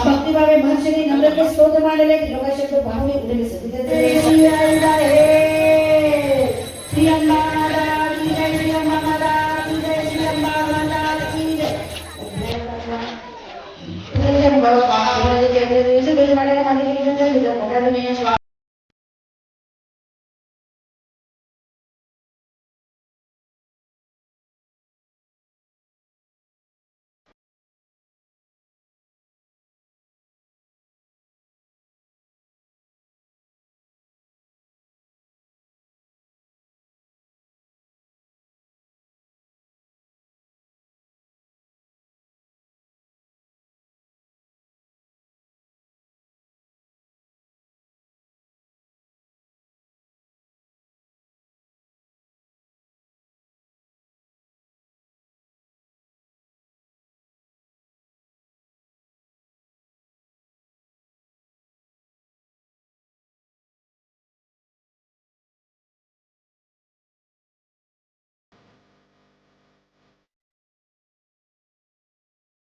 भक्तिभावे महर्षी नम्रते स्तोत्र मांडले लोकाशब्द भावने उदय सतिते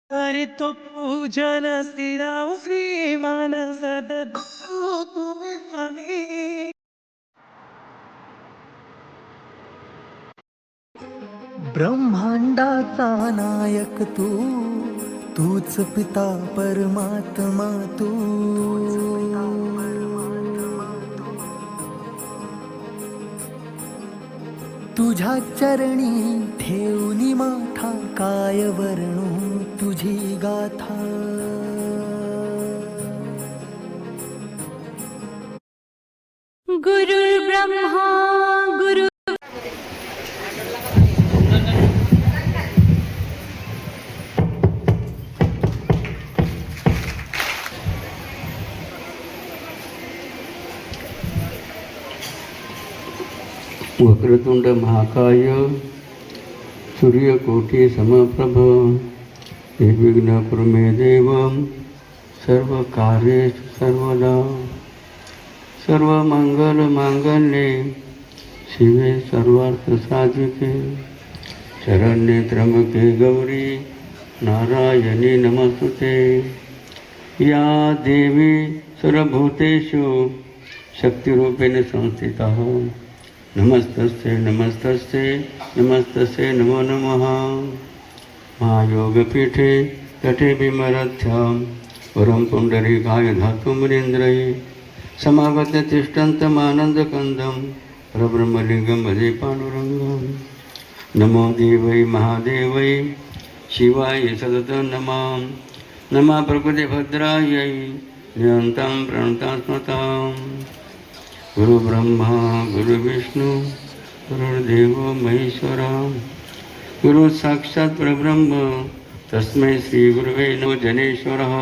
अरे तो पूजन श्रीराम श्री मानस ब्रह्मांडाचा नायक तूच पिता परमात्मा तू तुझ्या चरणी ठेवनी माथा काय वर्णू तुझी गाथा गुरुर्ब्रह्मा गुरु वक्रतुंड महाकाय सूर्यकोटि समप्रभ निर्विघ्न कुरु मे देव सर्वकार्येषु सर्वदा सर्वमंगलमांगल्ये शिवे सर्वार्थसाधिके शरण्ये त्र्यंबके गौरी नारायणी नमस्तुते या देवी सर्वभूतेषु शक्तिरूपेण संस्थिता नमस्तस्ते नमस्तस्ते नमस्तस्ते नमो नमः महायोगपीठे तटे विमरथ्यां वरं पुण्डरीकाय धातुमुनीन्द्रये समागत्य तिष्ठन्तमानन्दकन्दं परब्रह्मलिङ्गं भजे पाण्डुरङ्गं नमो देवै महादेवै शिवाय सततं नमः प्रकृतिभद्रायै निरन्तं प्रणतां स्मताम् गुरु ब्रह्मा गुरु विष्णु गुरुर्देव महेश्वरा गुरु साक्षात् परब्रह्म तस्मै श्री गुरुवे नमो जनेश्वरः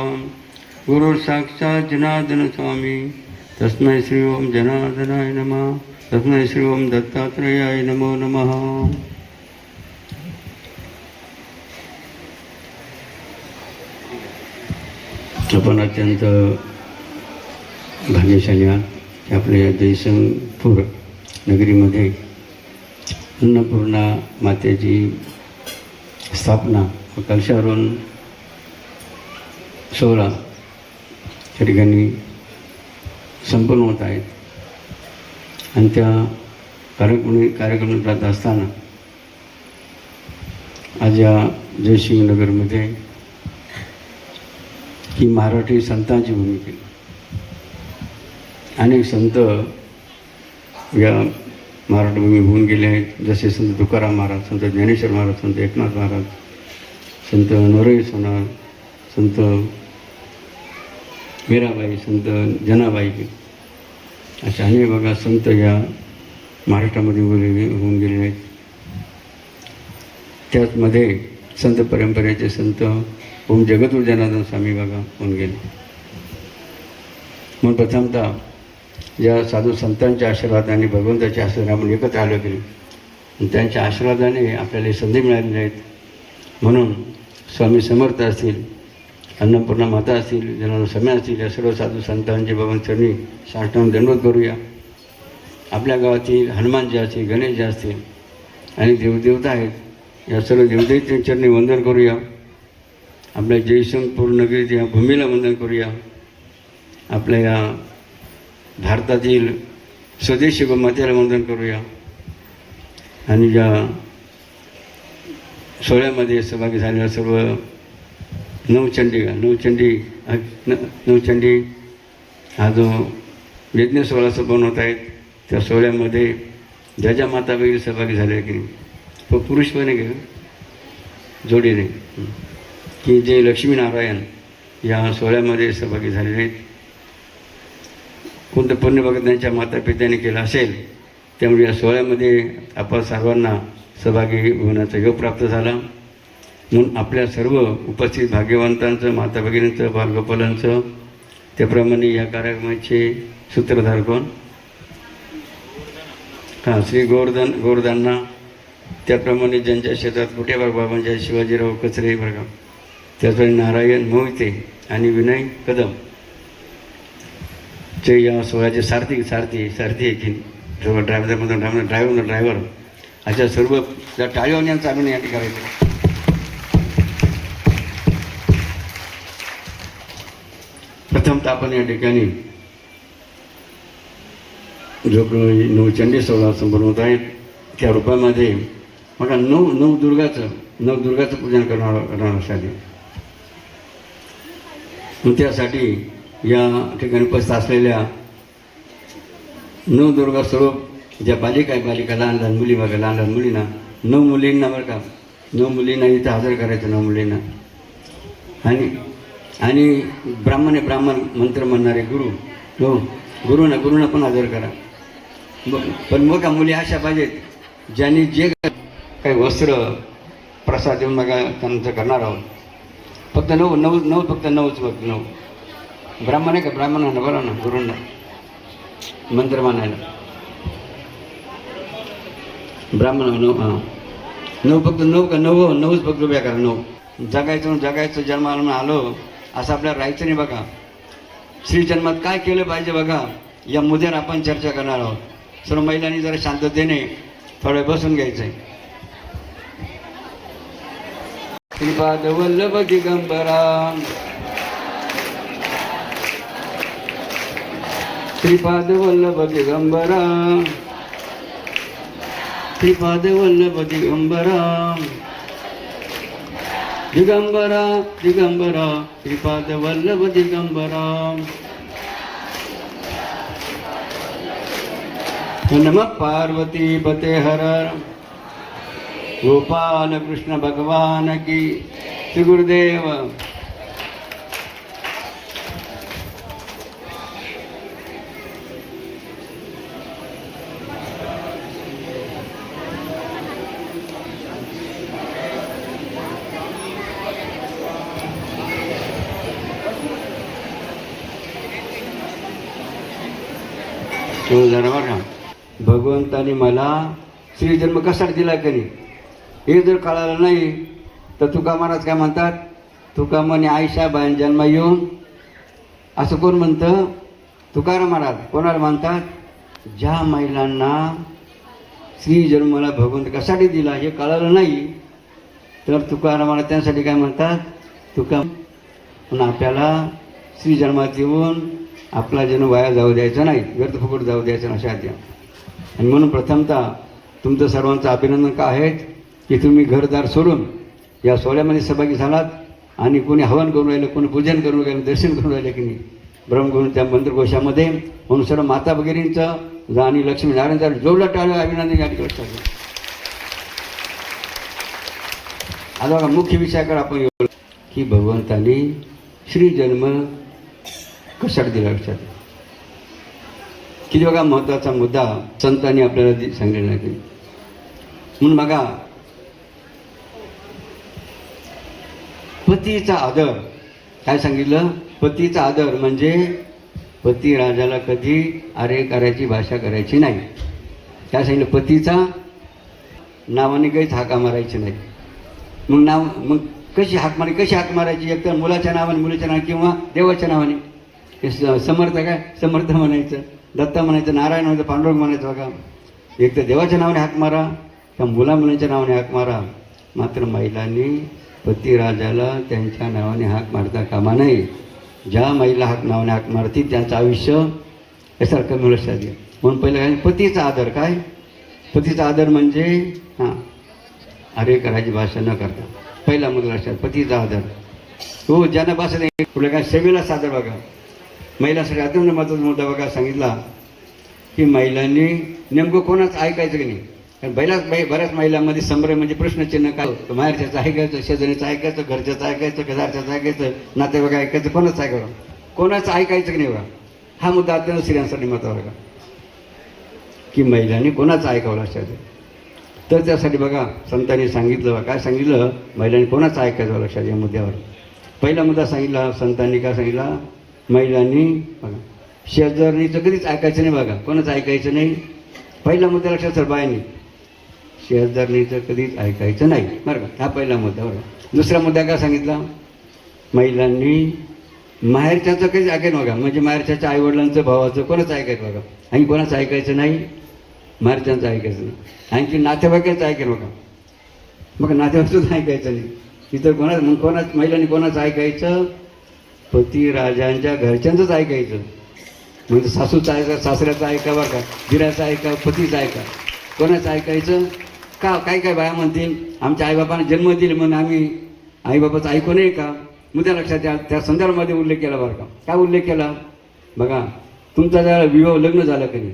गुरु साक्षात् जनार्दन स्वामी तस्मै श्री ओम जनार्दनाय नमः तस्मै श्री ओम दत्तात्रेयाय नमो नमः आपण अत्यंत भाग्यशाली आहात. आपल्या जयसिंगपूर नगरीमध्ये अन्नपूर्णा मातेची स्थापना व कलशारोहण सोहळा त्या ठिकाणी संपन्न होत आहेत आणि त्या कार्यक्रम जात असताना आज या जयसिंगनगरमध्ये ही मराठी संतांची भूमी केली. अनेक संत या मराठभूमी होऊन गेले आहेत, जसे संत तुकाराम महाराज, संत ज्ञानेश्वर महाराज, संत एकनाथ महाराज, संत नरहरी सोनार, संत मीराबाई, संत जनाबाई, अशा अनेक बघा संत या महाराष्ट्रामध्ये होऊन गेले आहेत. त्याचमध्ये संत परंपरेचे संत ओम जगद्गुरु जनार्दन स्वामी बघा होऊन गेले. म्हणून प्रथमतः ज्या साधू संतांच्या आशीर्वादाने भगवंताच्या आशीर्वादाने आपण एकत्र आलो गेलो आणि त्यांच्या आशीर्वादाने आपल्याला संधी मिळालेल्या आहेत. म्हणून स्वामी समर्थ असतील, अन्नपूर्णा माता असतील, जनावर समय असतील, या सर्व साधू संतांचे बाबांचरणी साष्टांग दंडवत करूया. आपल्या गावातील हनुमानजी असतील, गणेशजी असतील आणि देवदेवता आहेत, या सर्व देवदेवतांच्या चरणी वंदन करूया. आपल्या जयसिंगपूर नगरीत या भूमीला वंदन करूया. आपल्या या भारतातील स्वदेशी गोमातेला वंदन करूया. आणि या सोहळ्यामध्ये सहभागी झालेल्या सर्व नवचंडी हा जो यज्ञ सोहळा बनवत आहेत, त्या सोहळ्यामध्ये ज्या ज्या माता वगैरे सहभागी झाल्या की तो पुरुष पण आहे जोडीने, की जे लक्ष्मीनारायण या सोहळ्यामध्ये सहभागी झालेले आहेत. कोणतं पुण्य बघत त्यांच्या माता पित्याने केलं असेल, त्यामुळे या सोहळ्यामध्ये आपण सर्वांना सहभागी होण्याचा योग प्राप्त झाला. म्हणून आपल्या सर्व उपस्थित भाग्यवंतांचं, माता भगिनींचं, बालगोपालांचं, त्याप्रमाणे या कार्यक्रमाचे सूत्रधार कोण? श्री गोवर्धनना, त्याप्रमाणे ज्यांच्या शेतात कुठे बाबांच्या शिवाजीराव कचरे बघा, त्याचप्रमाणे नारायण मोहिते आणि विनय कदम चे या सोहळ्याचे सारथी आहे की ड्रायव्हर अशा सर्व त्या टाळीवान यांचं अभिनय या ठिकाणी करायचं. प्रथमतः आपण या ठिकाणी जो नवचंडी सोहळा संपन्न आहेत, त्या रूपामध्ये बघा नवदुर्गाचं पूजन करणार साठी. मग त्यासाठी या ठिकाणी उपस्थित असलेल्या नवदुर्गा स्वरूप ज्या बालिका लहान मुली बघा, लहान मुलींना, 9 मुलींना बरं का, 9 मुलींना इथं हजर करायचं, 9 मुलींना. आणि ब्राह्मण मंत्र म्हणणारे गुरुना पण हजर करा. पण मग का मुली अशा पाहिजेत ज्यांनी जे काही वस्त्र प्रसाद देऊन बघा त्यांचं करणार आहोत. फक्त फक्त नऊच ब्राह्मण आहे का, ब्राह्मणांना बरं ना, गुरूंना मंत्र मानायला ब्राह्मण नऊ फक्त नऊच फक्त उभ्या करा. 9 जगायचं जन्माला आलो असं आपल्याला राहायचं नाही बघा. श्री जन्मात काय केलं पाहिजे बघा, या मुद्द्यावर आपण चर्चा करणार आहोत. सर्व महिलांनी जरा शांततेने थोडं बसून घ्यायचं आहे. श्रीपाद वल्लभ दिगंबरा, श्रीपाद वल्लभ दिगंबरा, श्रीपाद वल्लभ दिगंबरा, दिगंबरा दिगंबरा, श्रीपाद वल्लभ दिगंबरा. नमः पार्वती पते हर गोपाल कृष्ण भगवान की. श्री गुरुदेव. बघा, भगवंताने मला श्री जन्म कशासाठी दिला की नाही हे जर कळालं नाही तर तुका महाराज काय म्हणतात, तुका म्हणे आयशा बायन जन्म येऊन, असं कोण म्हणतं? तुकाराम महाराज. कोणाला म्हणतात? ज्या महिलांना श्री जन्माला भगवंत कशासाठी दिला हे कळालं नाही तर तुकाराम महाराज त्यांसाठी काय म्हणतात, तुका म्हणून आपल्याला श्री जन्मात येऊन आपला जन्म वाया जाऊ द्यायचा नाही, व्यर्थ फुकट जाऊ द्यायचं अशा द्या. आणि म्हणून प्रथमतः तुमचं सर्वांचं अभिनंदन का आहे की तुम्ही घरदार सोडून या सोहळ्यामध्ये सहभागी झालात. आणि कोणी हवन करून राहिलं, कोणी पूजन करून राहिलं, दर्शन करून राहिलं की नाही ब्रह्मगुरू त्या मंत्रकोशामध्ये. म्हणून सर्व माता भगिनींचं आणि लक्ष्मीनारायणचं जोडलं टाळलं अभिनंदन या ठिकाणी. आता बघा मुख्य विषयाकडे आपण येऊ की भगवंतांनी श्री जन्म कशासाठी दिला. लक्षात किती बघा महत्त्वाचा मुद्दा संतांनी आपल्याला सांगितला की. म्हणून बघा पतीचा आदर काय सांगितलं, पतीचा आदर म्हणजे पती राजाला कधी अरे करायची भाषा करायची नाही. काय सांगितलं, पतीचा नावाने काहीच हाका मारायची नाही. मग कशी हाक मारायची, एकतर मुलाच्या नावाने, मुलीच्या नावाने किंवा देवाच्या नावाने. हे समर्थ काय, समर्थ म्हणायचं, दत्ता म्हणायचं, नारायण म्हणायचं, पांडुरंग म्हणायचं. बघा, एक तर देवाच्या नावाने हाक मारा किंवा मुलाच्या नावाने हाक मारा. मात्र महिलांनी पतिराजाला त्यांच्या नावाने हाक मारता कामा नये. ज्या महिला नावाने हाक मारतील त्यांचं आयुष्य यासारखं कमी लक्षात घ्या. म्हणून पहिलं काय, पतीचा आदर. काय पतीचा आदर म्हणजे? हां, अरे करायची भाषा न करता पहिला मुद्दा लक्षात, पतीचा आदर. हो, ज्यांना भाषा नाही पुढे काय, सेवेला सादर. बघा, महिलांसाठी अत्यंत महत्त्वाचा मुद्दा बघा सांगितला की महिलांनी नेमकं कोणाचं ऐकायचं की नाही. कारण बऱ्याच महिलांमध्ये संभ्रम म्हणजे प्रश्नचिन्ह. काय माहेरच्याचं ऐकायचं, शेजारीचं ऐकायचं, घरच्याचं ऐकायचं, शेजारच्याचं ऐकायचं, नातेवाईक ऐकायचं, कोणाचं ऐकायचं, कोणाचं ऐकायचं की नाही. बघा, हा मुद्दा अत्यंत स्त्रियांसाठी महत्त्वाचा बघा की महिलांनी कोणाचं ऐकावं लक्षात. तर त्यासाठी बघा संतांनी सांगितलं. बघा काय सांगितलं, महिलांनी कोणाचं ऐकायचं लक्षात या मुद्द्यावर. पहिला मुद्दा सांगितला संतांनी, काय सांगितला, महिलांनी बघा शेजारणीचं कधीच ऐकायचं नाही. बघा, कोणाचं ऐकायचं नाही. पहिला मुद्दा लक्षात सर, बायांनी शेजारणीचं कधीच ऐकायचं नाही. बरं का, हा पहिला मुद्दा. बरं, दुसरा मुद्दा काय सांगितला, महिलांनी माहेरच्याचं कधीच ऐकायचं. बघा, म्हणजे माहेरच्याच्या आईवडिलांचं, भावाचं, कोणाचं ऐकायचं. बघा, आणि कोणाचं ऐकायचं नाही, माहेरच्यांचं ऐकायचं नाही. आणखी नातेवाईकाचं ऐकायचं. बघा, मग नातेवाईकाचं ऐकायचं नाही. इतर महिलांनी कोणाचं ऐकायचं, पतिराजांच्या घरच्यांचंच ऐकायचं. म्हणजे सासूचं ऐका, सासऱ्याचं ऐका, बरं का, दिराचं ऐका, पतीचं ऐका. कोणाचं ऐकायचं का? काय बाया म्हणतील, आमच्या आईबापांना जन्म दिले म्हणून आम्ही आईबापाचं ऐकू नये का? मुद्दा लक्षात द्या. त्या संदर्भामध्ये उल्लेख केला. बरं का, काय उल्लेख केला बघा, तुमचा ज्याला विवाह लग्न झालं की नाही,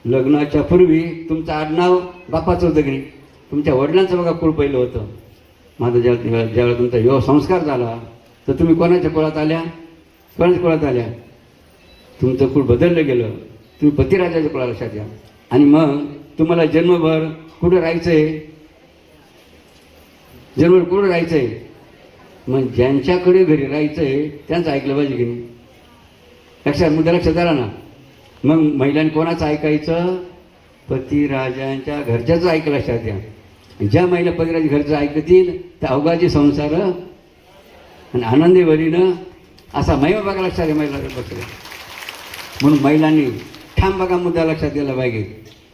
लग्नाच्या पूर्वी तुमचं आडनाव बापाचं होतं की नाही, तुमच्या वडिलांचं बघा कुळ पहिलं होतं. माझं ज्यावेळेला तुमचा विवाह संस्कार झाला तर तुम्ही कोणाच्या कुळात आल्या, कोणाच्या कुळात आल्या, तुमचं कुळ बदललं गेलं, तुम्ही पतिराजाच्या कुळाला लक्षात द्या. आणि मग तुम्हाला जन्मभर कुठं राहायचं आहे, जन्मभर कुठं राहायचं आहे, मग ज्यांच्याकडे घरी राहायचं आहे त्यांचं ऐकलं पाहिजे की नाही. लक्षात, मुद्दा लक्षात आला ना. मग महिलांनी कोणाचं ऐकायचं, पतिराजांच्या घरच्याचं ऐकलं लक्षात द्या. ज्या महिला पतिराजाच्या घरचं ऐकतील त्या अवघाचे संसार आणि आनंदी वरीनं असा महिमा बघा लक्षात द्या. महिला लक्षात द्या. म्हणून महिलांनी ठाम बघा मुद्दा लक्षात द्यायला पाहिजे,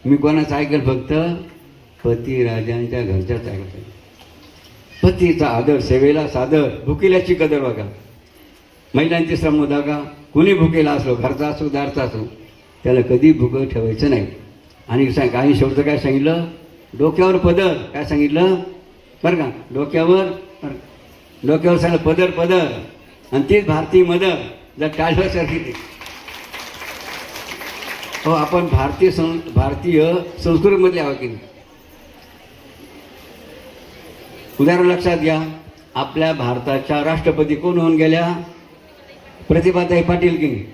मी कोणाचं ऐकेल, फक्त पतिराजांच्या घरच्याच ऐकलं. पतीचा आदर, सेवेला सादर, भुकेल्याची कदर. बघा, महिलांची तिसरा मुद्दा का, कुणी भुकेला असलो, घरचा असो दारचा असो, त्याला कधी भुकं ठेवायचं नाही. आणि काही शेवटचं काय सांगितलं, डोक्यावर पदर. काय सांगितलं बरं का, डोक्यावर सांगितलं पदर. आणि तीच भारतीय मदर जर टाळल्यासारखी. हो, आपण भारतीय संस्कृतीमधले आहोत की नाही. उदाहरण लक्षात घ्या, आपल्या भारताच्या राष्ट्रपती कोण होऊन गेल्या, प्रतिभाताई पाटील की नाही.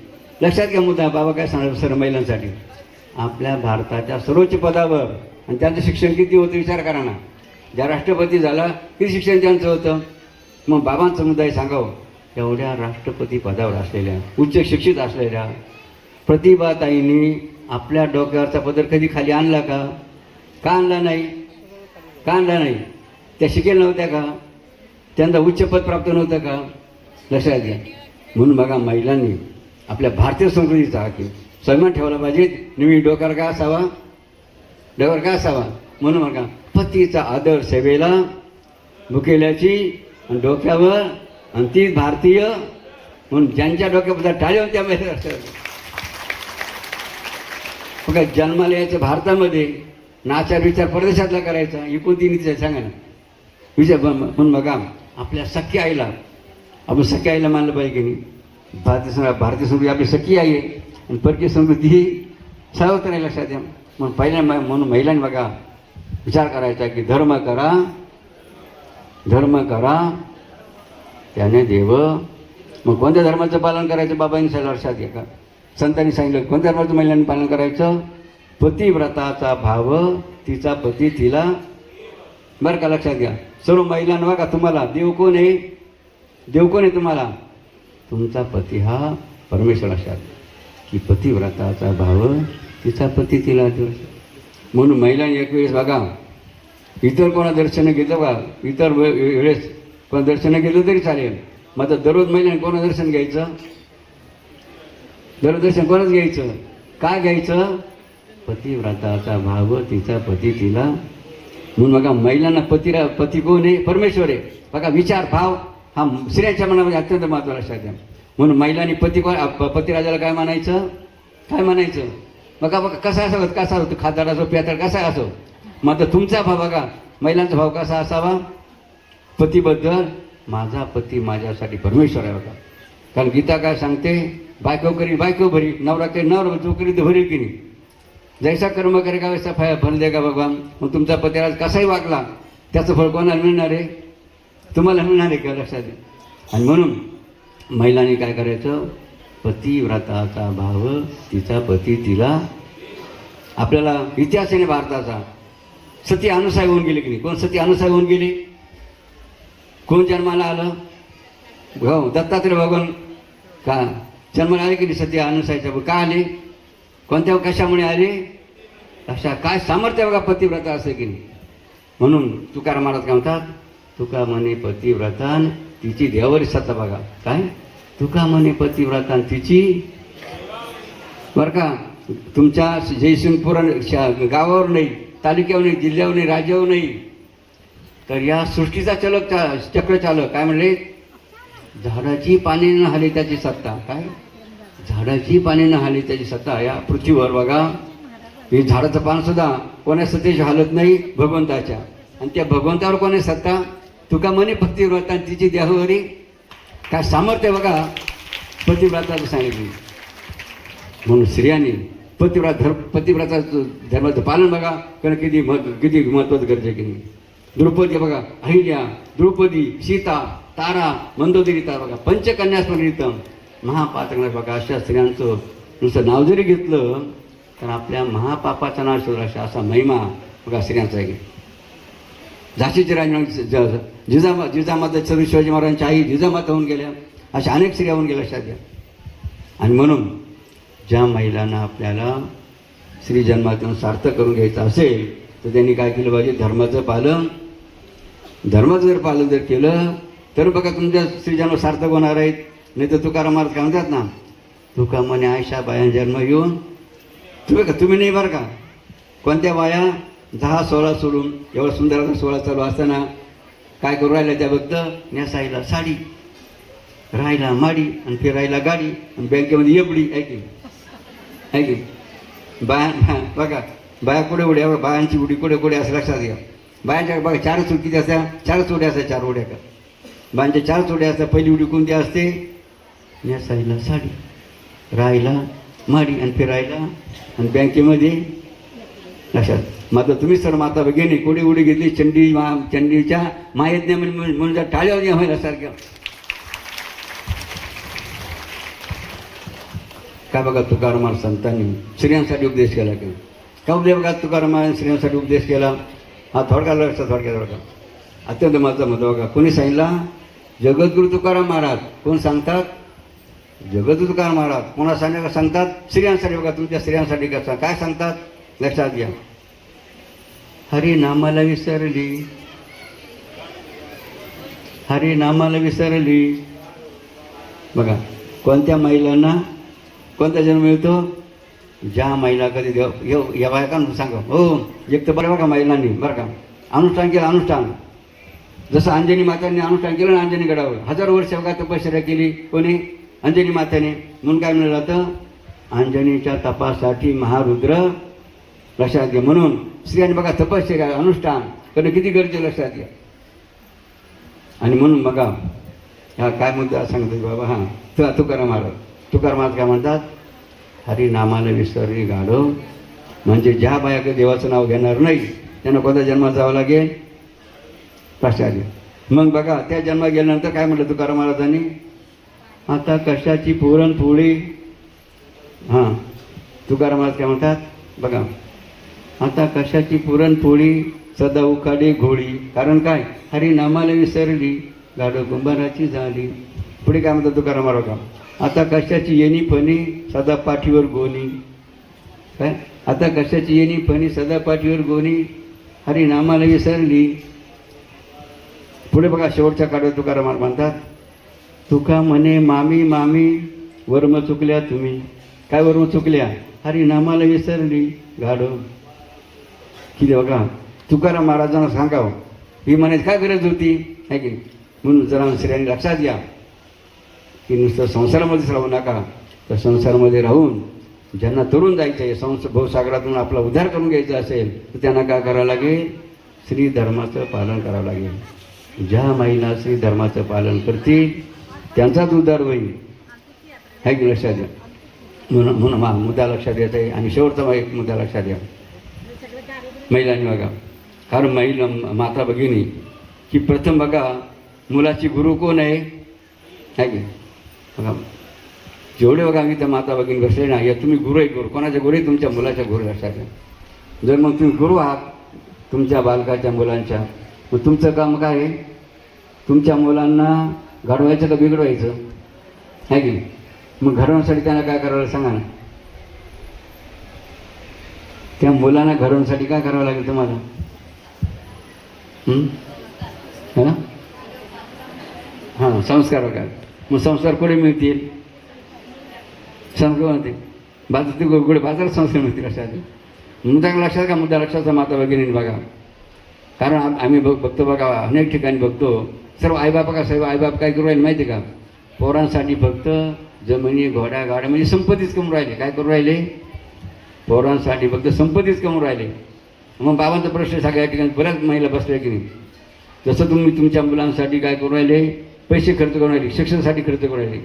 लक्षात घ्या मुद्दा. बाबा काय सांगणार सर महिलांसाठी, आपल्या भारताच्या सर्वोच्च पदावर, आणि त्यांचं शिक्षण किती होतं विचार करा ना. ज्या राष्ट्रपती झाला किती शिक्षण त्यांचं होतं. मग बाबांचा मुद्दा हे सांगावं, एवढ्या राष्ट्रपती पदावर असलेल्या, उच्च शिक्षित असलेल्या प्रतिभाताईंनी आपल्या डोक्यावरचा पदर कधी खाली आणला का? का आणला नाही? त्या शिकेल नव्हत्या का? त्यांना उच्च पद प्राप्त नव्हतं का? लक्षात घ्या. म्हणून बघा, महिलांनी आपल्या भारतीय संस्कृतीचा सन्मान ठेवला पाहिजे. नेहमी डोक्यावर काय असावा, म्हणून बघा, पतीचा आदर, सेवेला, भुकेल्याची, आणि डोक्यावर, आणि ती भारतीय. म्हणून ज्यांच्या डोक्याबद्दल टाळ्या होत्या महिला बघा, जन्माला यायचं भारतामध्ये, नाचार विचार परदेशातला करायचा, ही कोणती नीती सांगा ना विचार. म्हणून बघा, आपल्या सख्या आईला, आपण सख्या आईला मानलं पाहिजे की नाही. भारतीय संस्कृती आपली सख्खी आई आहे, आणि परकीय संस्कृती ही सावत्र नाही. लक्षात द्या. म्हणून महिलांनी बघा विचार करायचा की धर्म करा त्याने देव. मग कोणत्या धर्माचं पालन करायचं बाबांनी सांगितलं लक्षात घ्या का. संतांनी सांगितलं कोणत्या धर्माचं महिलांनी पालन करायचं, पतिव्रताचा भाव, तिचा पती तिला. बरं का, लक्षात घ्या. सर्व महिलांना बघा, तुम्हाला देव कोण आहे तुम्हाला, तुमचा पती हा परमेश्वर. लक्षात की पतिव्रताचा भाव, तिचा पती तिला. म्हणून महिलांनी एक वेळेस बघा, इतर कोणा दर्शन घेतलं बघा, इतर वेळेस कोण दर्शन गेलं तरी चालेल. मग आता दररोज महिलांनी कोणा दर्शन घ्यायचं? दररोज दर्शन कोणाच घ्यायचं? काय घ्यायचं? पतिव्रताचा भाव, तिचा पती तिला. म्हणून बघा महिलांना पती कोण आहे? परमेश्वर आहे. बघा विचार भाव हा स्त्रियांच्या मनामध्ये अत्यंत महत्त्वाचा लक्षात द्या. म्हणून महिलांनी पतिराजाला काय म्हणायचं? काय म्हणायचं? बघा कसा असावं, कसा होतो, खादाड असो प्याताड कसा असो. मग आता तुमचा भाव बघा, महिलांचा भाव कसा असावा? पतीबद्दल, माझा पती माझ्यासाठी परमेश्वर आहे बघा. कारण गीता काय सांगते? बायको करी बायको भरी, नवरा करी नवरा जो करी तो भरी की नाही. जैसा कर्म करे का वैसा फल दे का भगवान. मग तुमचा पतिराज कसाही वागला त्याचं फळ कोणाला मिळणार आहे? तुम्हाला मिळणार आहे का? लक्षात द्या. आणि म्हणून महिलांनी काय करायचं? पतिव्रताचा भाव, तिचा पती तिला. आपल्याला इतिहास आहे भारताचा. सती अनुसाय होऊन गेली की नाही? कोण सती अनुसाय होऊन गेली? कोण जन्माला आलं? हो, दत्तात्रय भगवान का जन्माला आले की नाही? सती अनुसायच्या का आले? कोणत्या कशामुळे आले? अशा काय सामर्थ्य बघा पतिव्रता असं की नाही. म्हणून तुकाराम महाराज काय म्हणतात? तुका म्हणे पतिव्रतान तिची देवावरी सत्ता. बघा काय? तुका म्हणे पतिव्रतान तिची. बरं का, तुमच्या जयसिंगपूर गावावर नाही, तालुक्यावर नाही, जिल्ह्यावर नाही, राज्यावर नाही, तर या सृष्टीचा चक्रचालक काय म्हणले? झाडाची पाने न हाले त्याची सत्ता. काय? झाडाची पाने न हाले त्याची सत्ता या पृथ्वीवर. बघा हे झाडाचं पान सुद्धा कोणा सत्तेची हालत नाही? भगवंताच्या. आणि त्या भगवंतावर कोणी सत्ता? तुका म्हणे पतिव्रता तिची देहावरी. काय सामर्थ्य बघा पतिव्रताचं सांगितलं. म्हणून स्त्रियांनी पतिव्रता धर्माचं पालन बघा कारण किती महत्त्वाचं गरजे की नाही. द्रौपदी बघा, अहिल्या, द्रौपदी, सीता, तारा, मंदोदरी बघा, पंचकन्यास्मरणीतम महापात्र बघा. अशा स्त्रियांचं नुसतं नाव जरी घेतलं तर आपल्या महापापाचा नाश होईल असा महिमा बघा स्त्रियांचा आहे. झाशीची राणी जिजामाता छत्रपती शिवाजी महाराजांची आई जिजामाता होऊन गेल्या. अशा अनेक स्त्रिया होऊन गेल्या अशा. आणि म्हणून ज्या महिलांना आपल्याला श्री जन्मातून सार्थक करून घ्यायचं असेल तर त्यांनी काय केलं पाहिजे? धर्माचं जर पालन जर केलं तर बघा तुमच्या स्त्रीजन्म सार्थक होणार आहेत. नाही तर तुकाराम महाराज काय म्हणतात ना, तुका म्हणे आयशा बाया जन्म येऊन. तुम्ही नाही बरं का, कोणत्या बाया 10-16 सोडून एवढं सुंदर 16 चालू असताना काय करू राहिल्या? त्या फक्त नेसायला साडी, राहायला माडी आणि फिरायला गाडी आणि बँकेमध्ये एफडी. ऐकी बाया बघा, बाया कुठे उड्या, बायांची उडी कुठे असं लक्षात घ्या. बायांच्या बघा 4 किती असत्या? 4 उड्या असतात. 4 उड्या का बायांच्या 4 उड्या असतात. पहिली उडी कोणती असते? नेसायला साडी, राहायला माडी आणि फिरायला आणि बँकेमध्ये. लक्षात. मात्र तुम्ही सर माता भगिनी कोणी उडी घेतली चंडीच्या महायज्ञामध्ये म्हणून जर टाळ्यावर व्हायला सारख्या. काय बघा तुकाराम संतांनी स्त्रियांसाठी उपदेश केला की का उपदेश बघा तुकाराम स्त्रियांसाठी उपदेश केला. हा थोडक्यात अत्यंत महत्त्वाचा बघा. कोणी सांगितला? जगद्गुरु तुकाराम महाराज. कोण सांगतात? जगद्गुरु तुकाराम महाराज. कोणा सांगतात? स्त्रियांसाठी बघा. तुमच्या स्त्रियांसाठी कसं काय सांगतात? लक्षात घ्या. हरी नामाला विसरली. बघा कोणत्या महिलांना कोणता जन्म मिळतो? ज्या महिला कधी या बायका सांगा हो. एक तर बरं बघा महिलांनी बरं का अनुष्ठान केलं. अनुष्ठान जसं अंजनी मातांनी अनुष्ठान केलं ना, अंजनी गडावर 1000 वर्ष बघा तपश्चर्या केली. कोणी? अंजनी माताने. म्हणून काय म्हणलं जातं? अंजनीच्या तपासाठी महारुद्र. लक्षात घ्या. म्हणून स्त्रियांनी बघा तपश्चर्या अनुष्ठान करणं किती गरजेचं लक्षात घ्या. आणि म्हणून बघा ह्या काय मुद्दा सांगतो बाबा. हां तुकाराम महाराज काय म्हणतात? हरिनामाला विसरली गाढव. म्हणजे ज्या बाया काही देवाचं नाव घेणार नाही त्यांना कोणत्या जन्मात जावं लागेल? पाशाली. मग बघा त्या जन्मात गेल्यानंतर काय म्हटलं तुकाराम महाराजांनी? आता कशाची पुरणपोळी. हां तुकाराम महाराज काय म्हणतात? बघा आता कशाची पुरणपोळी सदा उखाडे घोडी. कारण काय? हरिनामाला विसरली गाढव कुंभाराची झाली. पुढे काय म्हणतात तुकाराम महाराज? आता कशाची येणी फणी सदा पाठीवर गोणी. काय? आता कशाची येणी फणी सदा पाठीवर गोणी. हरिनामाला विसरली पुढे बघा शेवटच्या काढव्यात तुकाराम म्हणतात, तुका म्हणे मामी मामी वर्म चुकल्या तुम्ही. काय वर्म चुकल्या? हरी नामाला विसरली गाडो. किती बघा तुकाराम महाराजांना सांगावं ही म्हणायची काय गरज होती आहे की. म्हणून जरा स्त्रियांनी लक्षात घ्या की नुसतं संसारामध्येच राहू नका, तर संसारामध्ये राहून ज्यांना तरुण जायचं आहे, भवसागरातून आपला उद्धार करून घ्यायचा असेल तर त्यांना काय करावं लागेल? श्री धर्माचं पालन करावं लागेल. ज्या महिला श्री धर्माचं पालन करतील त्यांचाच उद्धार होईल, आहे की. लक्षात द्या. म्हणून मुद्दा लक्षात द्यायचा आहे. आणि शेवटचा एक मुद्दा लक्षात द्या महिलांनी बघा. कारण महिला माता भगिनी की प्रथम बघा मुलाची गुरु कोण आहे की. बघा जेवढे बघा मी त्या माता भगिनी बसले ना, या तुम्ही गुरु आहे. गुरु कोणाचे गुरु आहे? तुमच्या मुलाच्या गुरु लक्षात घ्या. जर मग तुम्ही गुरु आहात तुमच्या बालकाच्या मुलांच्या, मग तुमचं काम काय आहे? तुमच्या मुलांना घडवायचं का बिघडवायचं आहे की. मग घडवण्यासाठी त्यांना काय करावं सांगा ना. त्या मुलांना घडवण्यासाठी काय करावं लागेल तुम्हाला? है ना. हां संस्कार बघा. मग संस्कार कुठे मिळतील? संस्कार म्हणते बाजार कुठे बाजारात संस्कार मिळतील. लक्षात मुद्दा लक्षात का मुद्दा लक्षाचा माता भगिनी बघा. कारण आम्ही बघतो बघा अनेक ठिकाणी बघतो सर्व आईबाप का सर्व आईबाप काय करू राहिले माहिती का? पोरांसाठी फक्त जमिनी घोड्या गाड्या म्हणजे संपत्तीच कमवून राहिले. काय करू राहिले? पोरांसाठी फक्त संपत्तीच कमवून राहिले. मग बाबांचा प्रश्न सगळ्या ठिकाणी बऱ्याच महिला बसल्या की नाही. जसं तुम्ही तुमच्या मुलांसाठी काय करू राहिले? पैसे खर्च करून राहिले, शिक्षणासाठी खर्च करून राहिले.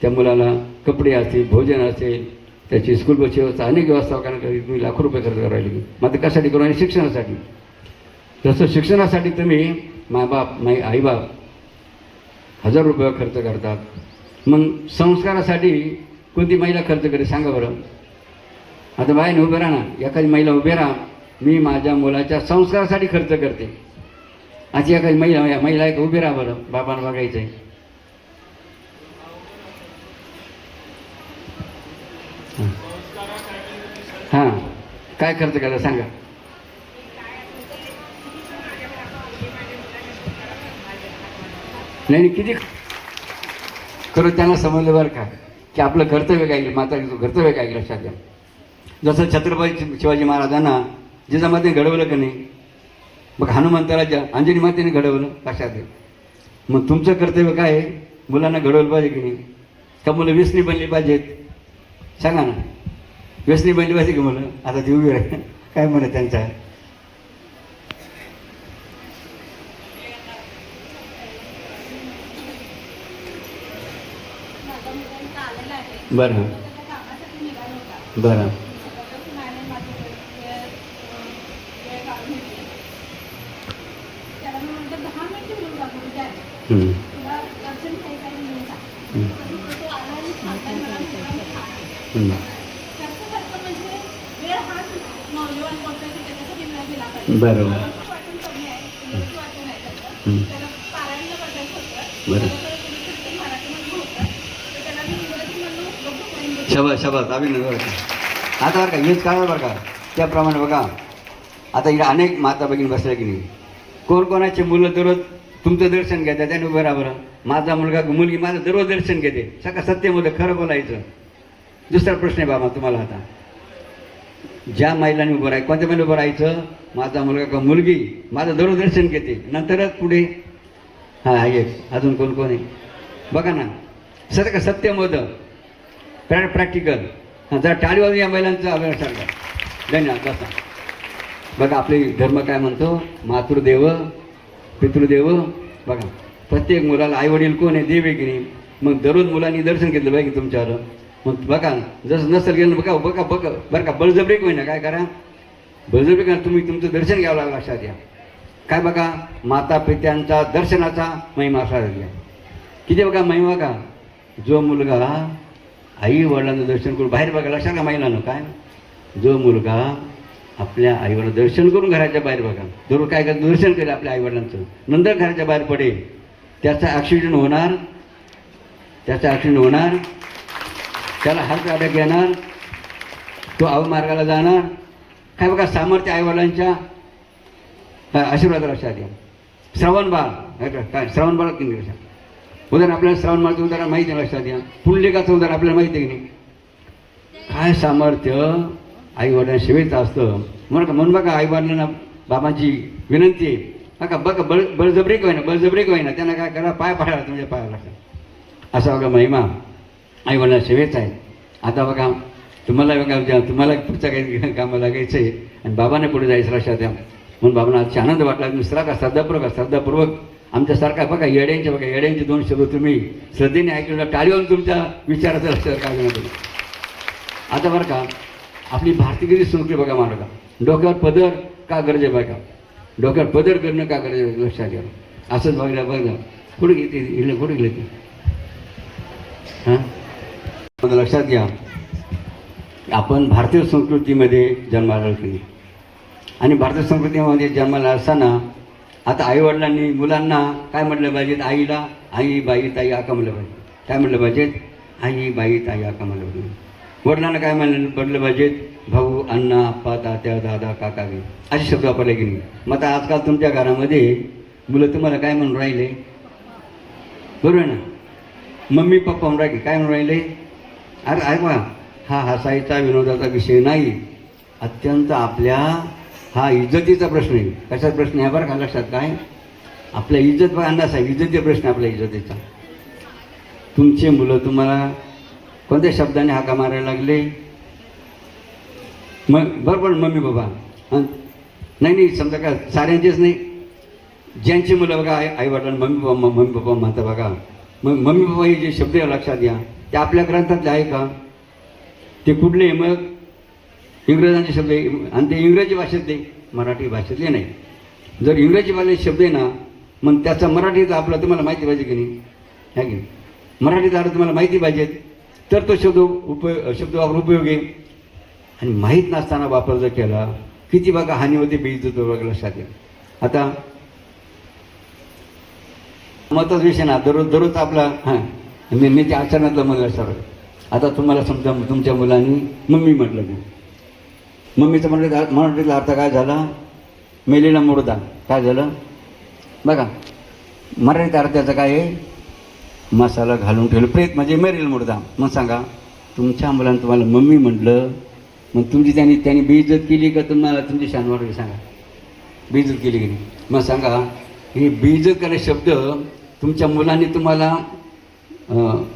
त्या मुलाला कपडे असतील, भोजन असेल, त्याची स्कूल बस व्यवस्था अनेक व्यवस्था करण्यासाठी तुम्ही लाखो रुपये खर्च करू राहिले. मग कशासाठी करून राहिले? शिक्षणासाठी. जसं शिक्षणासाठी तुम्ही मायबाप आईबाप 1000 रुपये खर्च करतात, मग संस्कारासाठी कोणती महिला खर्च करते सांगा बरं. आता बाईने उभे राहा ना, एखादी महिला उभे राहा, मी माझ्या मुलाच्या संस्कारासाठी खर्च करते. अशी एखादी महिला एक उभी राहा बरं, बाबांना बघायचं आहे. हां काय खर्च करायला सांगा. नाही किती खरं त्यांना समजलं बरं का की आपलं कर्तव्य काय, माता कर्तव्य काय लक्षात घ्या. जसं छत्रपती शिवाजी महाराजांना जिजामातेने घडवलं का नाही, मग हनुमंताला अंजनी मातेने घडवलं लक्षात घ्या. मग तुमचं कर्तव्य काय आहे? मुलांना घडवलं पाहिजे की नाही? का मुलं व्यसनी बनली पाहिजेत सांगा ना. व्यसनी बनली पाहिजे की मुलं? आता ती उभी राहील काय म्हणत त्यांचा. बरं बरं बरोबर बरं शबास शबास अभिनंदन. आता बरं का हेच कारण बरं का त्याप्रमाणे बघा आता इकडे अनेक माता भगिनी बसल्या की नाही. कोण कोणाचे मुलं दररोज तुमचं दर्शन घेतात त्याने उभं राहा बरं. माझा मुलगा मुलगी माझं दररोज दर्शन घेते. सत्यमध्ये खरं बोलायचं. दुसरा प्रश्न आहे बाबा तुम्हाला. आता ज्या महिलांनी उभं राहायचं, कोणत्या महिला उभं राहायचं? माझा मुलगा का मुलगी माझं दररोज दर्शन घेते, नंतरच पुढे हां एक अजून कोण कोण आहे बघा ना. सत्यमोद प्रॅक्टिकल. जरा टाळी वाजून या महिलांचा अभ्यास सांगा. धन्यवाद. बसा बघा आपले धर्म काय म्हणतो? मातृदेव पितृदेव. बघा प्रत्येक मुलाला आईवडील कोण आहे? देव आहे की नाही. मग दररोज मुलांनी दर्शन घेतलं पाहिजे तुमच्यावर. मग बघा जसं नसेल गेलं बघा बघा बघा बरं का बळजबरी होईना काय करा, बळजबरी करा. तुम्ही तुमचं दर्शन घ्यावं लागलं लक्षात या. काय बघा माता पित्यांचा दर्शनाचा महिमा असा घ्या. किती बघा महिमा का. जो मुलगा आई वडिलांचं दर्शन करून बाहेर बघा लक्षात का महिलांना काय, जो मुलगा आपल्या आईवडिला दर्शन करून घराच्या बाहेर बघा जरूर काय का दर्शन केलं आपल्या आईवडिलांचं, नंतर घराच्या बाहेर पडेल, त्याचा ॲक्सिडेंट होणार, त्याला हार्ट अटॅक येणार, तो अवमार्गाला जाणार. काय बघा सामर्थ्य आईवडिलांच्या आशीर्वाद लक्षात घ्या. श्रवणबाळ काय श्रवणबाळ किती उदाहरण आपल्याला श्रवणबाळचं उदाहरण माहिती आहे, लक्षात घ्या. पुंडलिकाचं उदाहरण आपल्याला माहिती आहे की नाही. काय सामर्थ्य आई वडिलांना सेवेचं असतं. म्हणून बघा आई वडिलांना बाबांची विनंती आहे बघा बघा बळजबरी का होईना त्यांना काय करा, पाय पाडा तुमच्या पायाला. असा बघा महिमा आई वडिलांना सेवेचा आहे. आता बघा तुम्हाला बघा तुम्हाला पुढचं काही कामं लागायचं आहे आणि बाबाने पुढे जायचं, लक्षात द्या. म्हणून बाबांना आजचा आनंद वाटला. तुम्ही श्रद्धापूर्वक आमच्यासारखा बघा येड्यांचे 2 शब्द तुम्ही श्रद्धेने ऐकलं, टाळीवरून तुमच्या विचाराचं लक्षात काढलं नाही. आता बरं का आपली भारतीय संस्कृती बघा मला का डोक्यावर पदर का गरजे बघा, डोक्यावर पदर करणं का गरजे लक्षात घ्या. असंच बघा कुठे घेते कुठे गेले ते हां लक्षात घ्या. आपण भारतीय संस्कृतीमध्ये जन्माला आलो आणि भारतीय संस्कृतीमध्ये जन्माला असताना आता आईवडिलांनी मुलांना काय म्हटलं पाहिजेत, आईला आई बाई ताई आका म्हटलं पाहिजे. काय म्हटलं पाहिजेत, आई बाई ताई आका म्हटलं पाहिजे. वडिलांना काय म्हटलं पाहिजेत, भाऊ अण्णा आप्पा तात्या दादा काका गे असे शब्द वापरले की नाही. मग आता आजकाल तुमच्या घरामध्ये मुलं तुम्हाला काय म्हणून राहिले, बरोबर आहे ना, मम्मी पप्पा म्हणून राहिले. काय म्हणून राहिले, अरे बघा हा हसायचा विनोदाचा विषय नाही, अत्यंत आपल्या हा इज्जतीचा प्रश्न आहे. कशाचा प्रश्न आहे बरं का, लक्षात काय आपल्या इज्जत बघा अंदाज आहे, इज्जतीचा प्रश्न आपल्या इज्जतीचा. तुमचे मुलं तुम्हाला कोणत्या शब्दाने हाका मारायला लागले, मग बरोबर मम्मी बाबा हां नाही समजा का साऱ्यांचेच नाही, ज्यांची मुलं बघा आई वडिलांना मम्मी पप्पा म्हणता बघा, मग मम्मी पप्पा हे जे शब्द लक्षात घ्या ते आपल्या ग्रंथातले आहे का, ते कुठले मग इंग्रजांचे शब्द आणि ते इंग्रजी भाषेतले मराठी भाषेतले नाही. जर इंग्रजी भाषेचे शब्द आहे ना मग त्याचा मराठीचा आपला तुम्हाला माहिती पाहिजे की नाही, आहे की नाही, मराठीचा अर्थ तुम्हाला माहिती पाहिजेत तर तो शब्द वापर उपयोगी. आणि माहीत नसताना वापर जर केला किती बघा हानी होते, बेइज्जत बघा लक्षात घ्या. आता महत्त्वाचा विषय ना दररोज आपला हां नेहमीच्या आचरणातलं मला सर. आता तुम्हाला समजा तुमच्या मुलांनी मम्मी म्हटलं की मम्मीचं मराठीतला अर्थ काय झाला, मेलेला मुर्दा. काय झालं बघा मराठीत अर्थाचं काय आहे, मसाला घालून ठेवलं प्रेत म्हणजे मेलेला मुर्दा. मग सांगा तुमच्या मुलांना तुम्हाला मम्मी म्हटलं मग तुमची त्यांनी बेइज्जत केली का, तुम्हाला तुमची शान वाटली सांगा, बेइज्जत केली की नाही. मग सांगा हे बेइज्जत करणारे शब्द तुमच्या मुलांनी तुम्हाला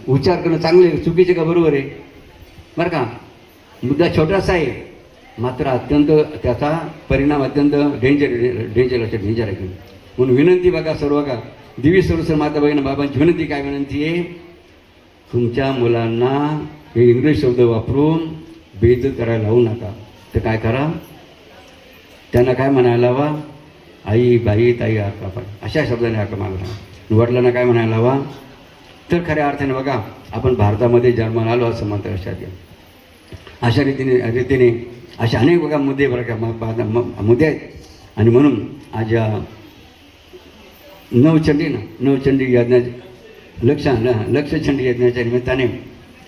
उच्चार करणं चांगले चुकीचे का बरोबर आहे बरं का. मुद्दा छोटासा आहे मात्र अत्यंत त्याचा परिणाम अत्यंत डेंजर आहे. म्हणून विनंती बघा सर्व का देवी सर्वसर माता बघा बाबांची विनंती काय विनंती आहे, तुमच्या मुलांना हे इंग्रजी शब्द वापरून बेइज्जत करायला लावू नका. तर काय करा, त्यांना काय म्हणायला हवा, आई बाई ताई आका अशा शब्दाने हाका मारला. वडिलांना काय म्हणायला हवा, तर खऱ्या अर्थाने बघा आपण भारतामध्ये जन्माला आलो असं म्हणतो. अशा रीतीने अशा अनेक बघा मुद्दे बरं का मुद्दे आहेत. आणि म्हणून आज या नवचंडी यज्ञा लक्षचंडी यज्ञाच्या निमित्ताने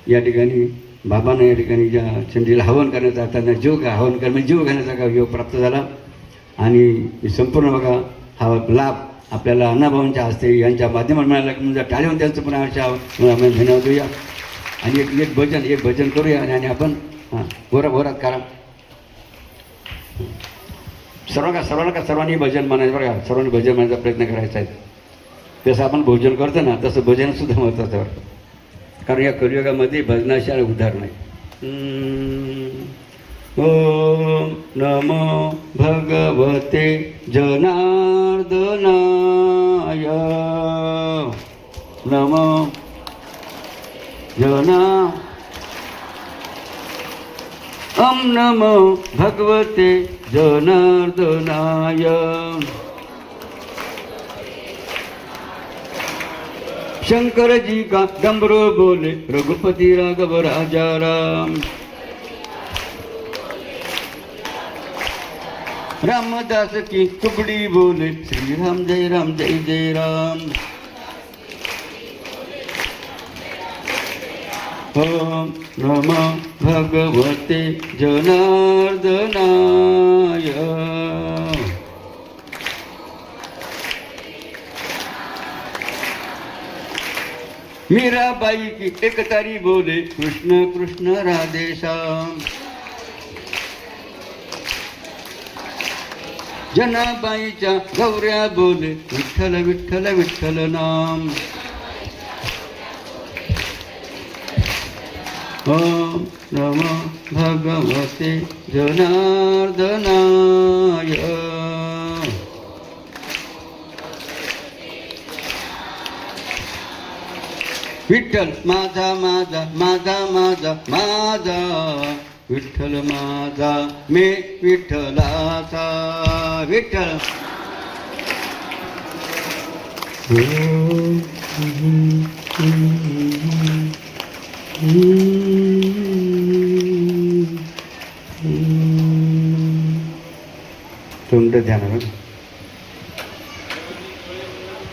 या ठिकाणी बाबांना या ठिकाणी ज्या चंडीला हवन करण्याचा त्यांना हवन म्हणजे जीव घालण्याचा का योग प्राप्त झाला. आणि संपूर्ण बघा हा लाभ आपल्याला अण्णाभाऊंच्या हस्ते यांच्या माध्यमातून मिळाला. म्हणजे टाळीवर त्यांचं पण धन्यवाद देऊया आणि एक भजन करूया आणि आपण हां घोरात करा सर्वांनी भजन म्हणायचं बरं का, सर्वांनी भजन म्हणायचा प्रयत्न करायचा आहे. जसं आपण भोजन करतो ना तसं भजनसुद्धा महत्त्वाचं वाटतं, कारण या कलियुगामध्ये भजनाशिवाय उद्धार नाही. ओम नमो भगवते जनार्दनाय नमो ओम नमो भगवते जनार्दनाय शंकर जी का डमरू बोले रघुपति राघव राजा राम. रामदास की टुकड़ी बोले श्री राम जय जय राम. ओम नमो भगवते जनार्दनाय मीराबाई की एक तारी बोले कृष्ण कृष्ण राधे श्याम. जनाबाईच्या गौऱ्या बोले विठ्ठल विठ्ठल विठ्ठल नाम. ओम नमो भगवते जनार्दनाय. विठ्ठल माझा माझा माझा माझा माझा विठ्ठल माझा मी विठ्ठलाचा. विठ्ठल तुमचं ध्यान